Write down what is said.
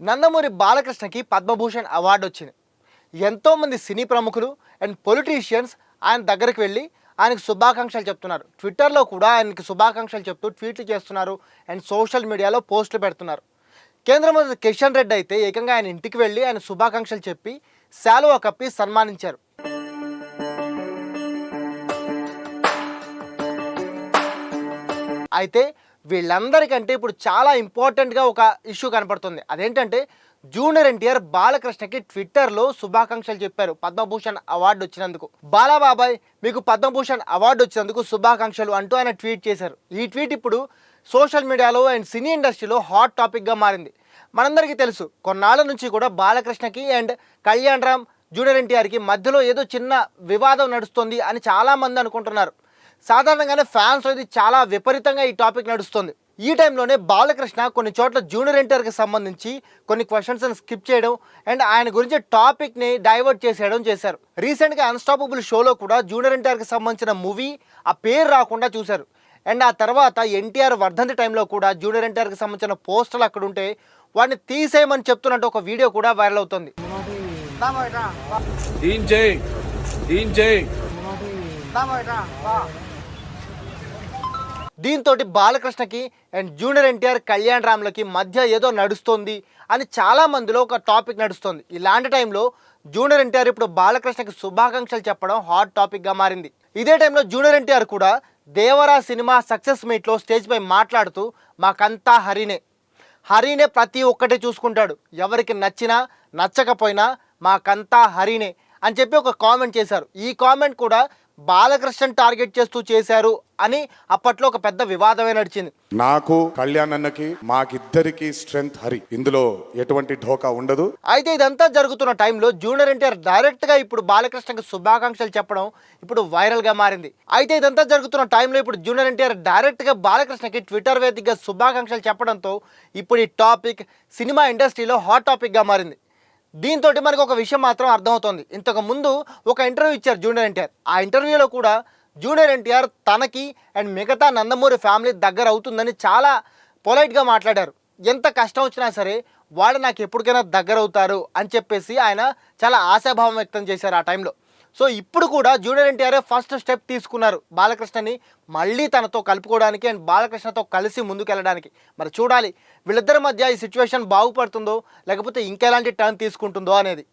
Nandamuri బాలకృష్ణకి Padma Bhushan award వచ్చింది. ఎంతోమంది సినీ ప్రముఖులు అండ్ పొలిటీషియన్స్ ఆయన దగ్గరికి వెళ్ళి ఆయనకు శుభాకాంక్షలు చెప్తున్నారు. ట్విట్టర్లో కూడా ఆయనకి శుభాకాంక్షలు చెప్తూ ట్వీట్లు చేస్తున్నారు అండ్ సోషల్ మీడియాలో పోస్టులు పెడుతున్నారు. కేంద్ర మంత్రి కిషన్ రెడ్డి అయితే ఏకంగా ఆయన ఇంటికి వెళ్ళి ఆయన శుభాకాంక్షలు చెప్పి శాలువా కప్పి సన్మానించారు. అయితే వీళ్ళందరికంటే ఇప్పుడు చాలా ఇంపార్టెంట్గా ఒక ఇష్యూ కనపడుతుంది. అదేంటంటే జూనియర్ ఎన్టీఆర్ బాలకృష్ణకి ట్విట్టర్లో శుభాకాంక్షలు చెప్పారు పద్మభూషణ్ అవార్డు వచ్చినందుకు. బాలాబాబాయ్ మీకు పద్మభూషణ్ అవార్డు వచ్చినందుకు శుభాకాంక్షలు అంటూ ఆయన ట్వీట్ చేశారు. ఈ ట్వీట్ ఇప్పుడు సోషల్ మీడియాలో అండ్ సినీ ఇండస్ట్రీలో హాట్ టాపిక్గా మారింది. మనందరికీ తెలుసు, కొన్నాళ్ళ నుంచి కూడా బాలకృష్ణకి అండ్ కళ్యాణ్ రామ్ జూనియర్ ఎన్టీఆర్కి మధ్యలో ఏదో చిన్న వివాదం నడుస్తుంది అని చాలామంది అనుకుంటున్నారు. సాధారణంగానే ఫ్యాన్స్ ఇది చాలా విపరీతంగా ఈ టాపిక్ నడుస్తుంది. ఈ టైంలోనే బాలకృష్ణ కొన్ని చోట్ల జూనియర్ ఎన్టీఆర్కి సంబంధించి కొన్ని క్వశ్చన్స్ని స్కిప్ చేయడం అండ్ ఆయన గురించి టాపిక్ని డైవర్ట్ చేసేయడం చేశారు. రీసెంట్గా అన్స్టాపబుల్ షోలో కూడా జూనియర్ ఎన్టీఆర్కి సంబంధించిన మూవీ ఆ పేరు రాకుండా చూశారు. అండ్ ఆ తర్వాత ఎన్టీఆర్ వర్ధంతి టైంలో కూడా జూనియర్ ఎన్టీఆర్కి సంబంధించిన పోస్టర్లు అక్కడ ఉంటే వాడిని తీసేయమని చెప్తున్నట్టు ఒక వీడియో కూడా వైరల్ అవుతుంది. దీంతో బాలకృష్ణకి అండ్ జూనియర్ ఎన్టీఆర్ కళ్యాణ్ రామ్లకి మధ్య ఏదో నడుస్తుంది అని చాలా మందిలో ఒక టాపిక్ నడుస్తుంది. ఇలాంటి టైంలో జూనియర్ ఎన్టీఆర్ ఇప్పుడు బాలకృష్ణకి శుభాకాంక్షలు చెప్పడం హాట్ టాపిక్గా మారింది. ఇదే టైంలో జూనియర్ ఎన్టీఆర్ కూడా దేవరా సినిమా సక్సెస్ మీట్లో స్టేజ్పై మాట్లాడుతూ మాకంతా హరినే ప్రతి ఒక్కటి చూసుకుంటాడు, ఎవరికి నచ్చినా నచ్చకపోయినా మాకంతా హరినే అని చెప్పి ఒక కామెంట్ చేశారు. ఈ కామెంట్ కూడా బాలకృష్ణన్ టార్గెట్ చేస్తూ చేశారు అని అప్పట్లో ఒక పెద్ద వివాదమే నడిచింది. నాకు కళ్యాణ్ అన్నకి మాకిద్దరికి స్ట్రెంగ్త్ హరి, ఇందులో ఎటువంటి ఢోకా ఉండదు. అయితే ఇదంతా జరుగుతున్న టైంలో జూనియర్ ఎన్టీఆర్ డైరెక్ట్ గా ఇప్పుడు బాలకృష్ణకి శుభాకాంక్షలు చెప్పడం ఇప్పుడు వైరల్ గా మారింది. అయితే ఇదంతా జరుగుతున్న టైంలో ఇప్పుడు జూనియర్ ఎన్టీఆర్ డైరెక్ట్ గా బాలకృష్ణకి ట్విట్టర్ వేదికగా శుభాకాంక్షలు చెప్పడంతో ఇప్పుడు ఈ టాపిక్ సినిమా ఇండస్ట్రీలో హాట్ టాపిక్ గా మారింది. దీంతో మనకు ఒక విషయం మాత్రం అర్థమవుతుంది. ఇంతకు ముందు ఒక ఇంటర్వ్యూ ఇచ్చారు జూనియర్ ఎన్టీఆర్. ఆ ఇంటర్వ్యూలో కూడా జూనియర్ ఎన్టీఆర్ తనకి అండ్ మిగతా నందమూరి ఫ్యామిలీ దగ్గర అవుతుందని చాలా పొలైట్గా మాట్లాడారు. ఎంత కష్టం వచ్చినా సరే వాడు నాకు ఎప్పటికైనా దగ్గర అవుతారు అని చెప్పేసి ఆయన చాలా ఆశాభావం వ్యక్తం చేశారు ఆ టైంలో. సో ఇప్పుడు కూడా జూనియర్ ఎన్టీఆర్ ఫస్ట్ స్టెప్ తీసుకున్నారు బాలకృష్ణని మళ్ళీ తనతో కలుపుకోవడానికి అండ్ బాలకృష్ణతో కలిసి ముందుకెళ్ళడానికి. మరి చూడాలి వీళ్ళిద్దరి మధ్య ఈ సిచ్యువేషన్ బాగుపడుతుందో లేకపోతే ఇంకెలాంటి టర్న్ తీసుకుంటుందో అనేది.